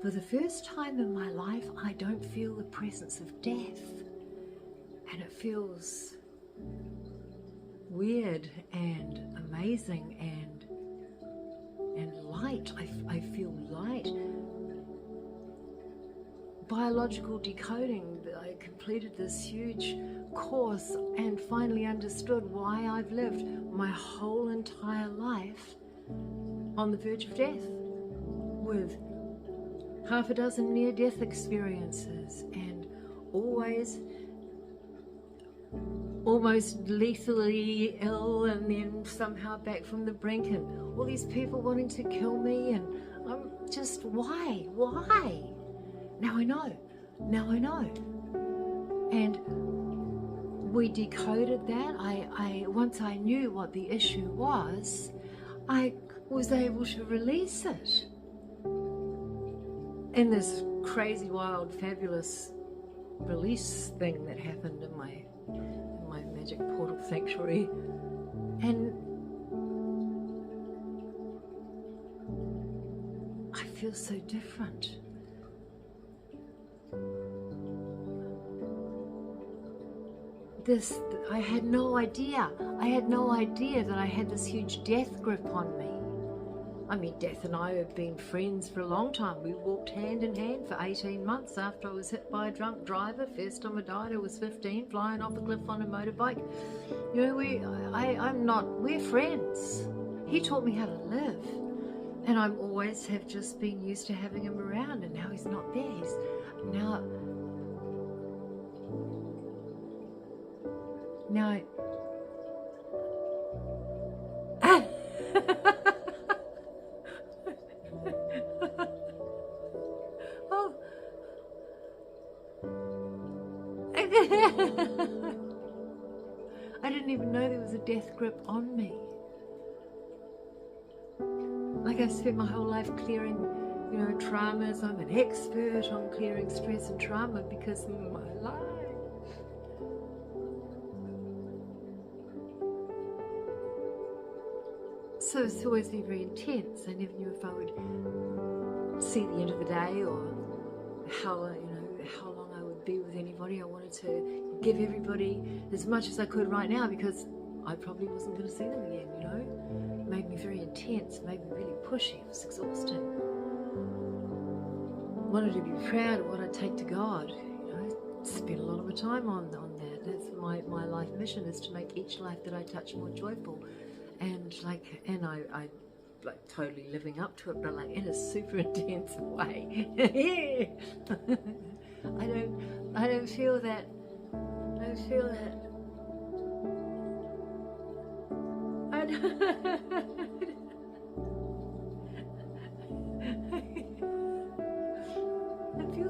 For the first time in my life, I don't feel the presence of death. And it feels weird and amazing and light. I feel light. Biological decoding. I completed this huge course and finally understood why I've lived my whole entire life on the verge of death, with half a dozen near-death experiences and always almost lethally ill, and then somehow back from the brink, and all these people wanting to kill me, and I'm just, why? Now I know. And we decoded that. Once I knew what the issue was, I was able to release it in this crazy, wild, fabulous release thing that happened in my magic portal sanctuary. And I feel so different. I had no idea that I had this huge death grip on me. I mean, Death and I have been friends for a long time. We walked hand in hand for 18 months after I was hit by a drunk driver. First time I died, I was 15, flying off a cliff on a motorbike. You know, we're friends. He taught me how to live. And I always have just been used to having him around, and now he's not there. Now oh. I didn't even know there was a death grip on me. Like, I spent my whole life clearing, traumas. I'm an expert on clearing stress and trauma because of my life. So it's always been very intense. I never knew if I would see the end of the day, or how long I would be with anybody. I wanted to give everybody as much as I could right now, because I probably wasn't going to see them again, It made me very intense, made me really pushy. It was exhausting. Wanted to be proud of what I take to God. Spent a lot of my time on that. That's my life mission, is to make each life that I touch more joyful. And I totally living up to it, but in a super intense way. I don't feel that. I feel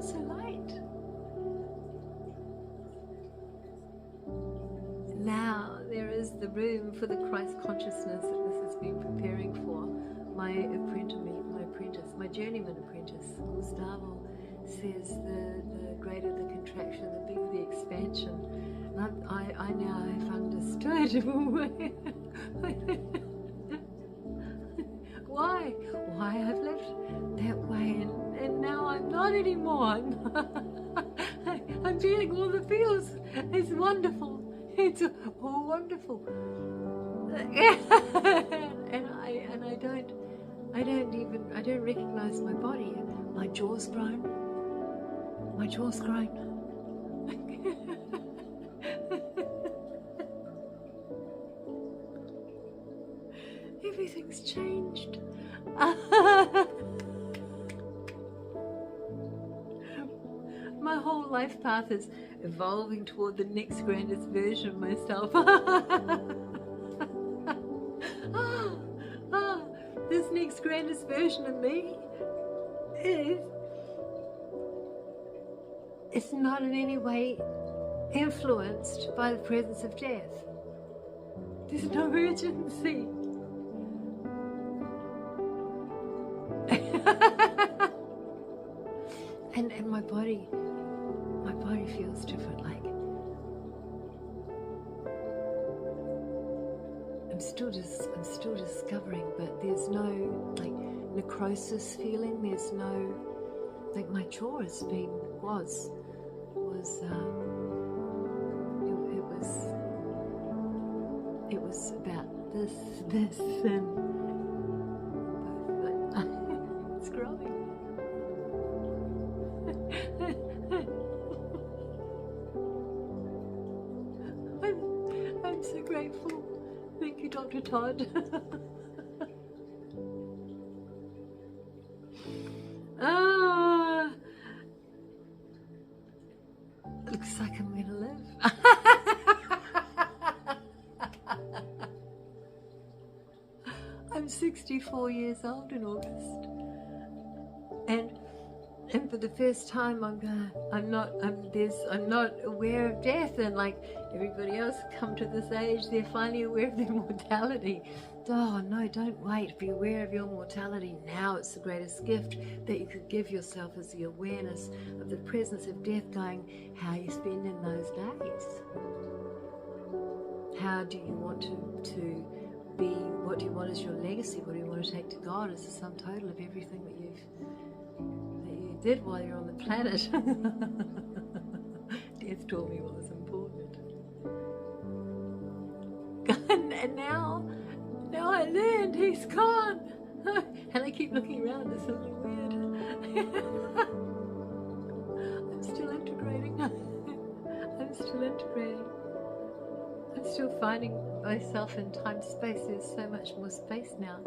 so light. Now there is the room for the Christ consciousness that this has been preparing for. My journeyman apprentice, Gustavo, says the greater the contraction, the bigger the expansion. And I now have understood why I've lived that way, and now I'm not anymore. I'm feeling all the feels. It's wonderful. It's all wonderful. And I don't recognize my body. My jaw's grown. Everything's changed. My whole life path is evolving toward the next grandest version of myself. This next grandest version of me it's not in any way influenced by the presence of death. There's no urgency. and my body feels different. I'm still discovering, but there's no necrosis feeling. There's no think my jaw has been was it was about this and both, but it's growing. I'm so grateful. Thank you, Dr. Todd. Looks like I'm gonna live. I'm 64 years old in August, and for the first time I'm not aware of death, and like everybody else come to this age, they're finally aware of their mortality. Oh no, don't wait. Be aware of your mortality now. It's the greatest gift that you could give yourself, is the awareness of the presence of death, going how you spend in those days. How do you want to be? What do you want as your legacy? What do you want to take to God as the sum total of everything that you did while you're on the planet? Death taught me what was important. And now I learned he's gone. And I keep looking around, it's a little weird. I'm still integrating. I'm still finding myself in time-space. There's so much more space now.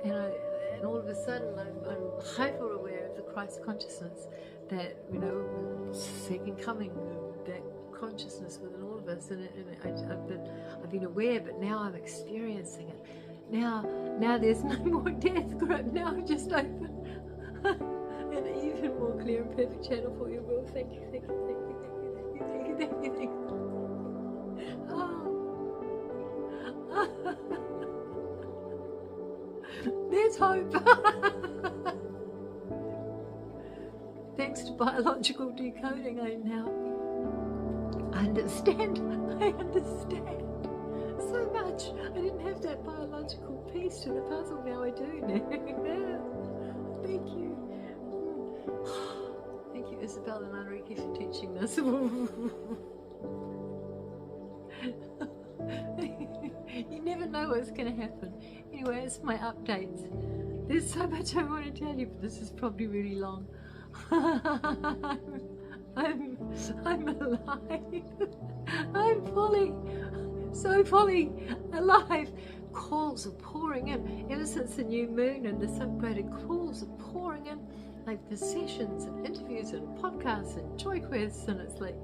And all of a sudden I'm hyper aware of the Christ consciousness, that, second coming, that consciousness within all of us. And I've been aware, but now I'm experiencing it. Now there's no more death grip. Now I'm just open. An even more clear and perfect channel for your will. Thank you. Oh. There's hope. Thanks to biological decoding, I now understand. I understand so much. I didn't have that biological piece to the puzzle. Now I do. Thank you. Thank you, Isabel and Enrique, for teaching this. You never know what's going to happen. Anyway, it's my updates. There's so much I want to tell you, but this is probably really long. I'm alive. I'm fully, so fully alive. Calls are pouring in. Ever since the new moon and this upgraded, calls are pouring in, like the sessions and interviews and podcasts and joy quests, and it's like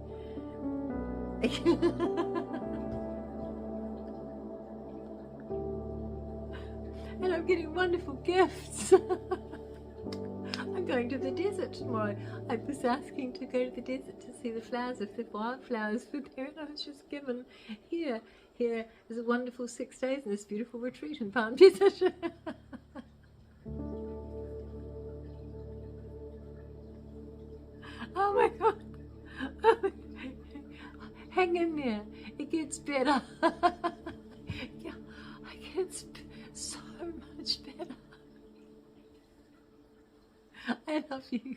and I'm getting wonderful gifts. I'm going to the desert tomorrow. I was asking to go to the desert to see the flowers, if the wildflowers were there, and I was just given here is a wonderful 6 days in this beautiful retreat in Palm Desert. Oh my God. Hang in there. It gets better. Yeah, it gets so much better. I love you.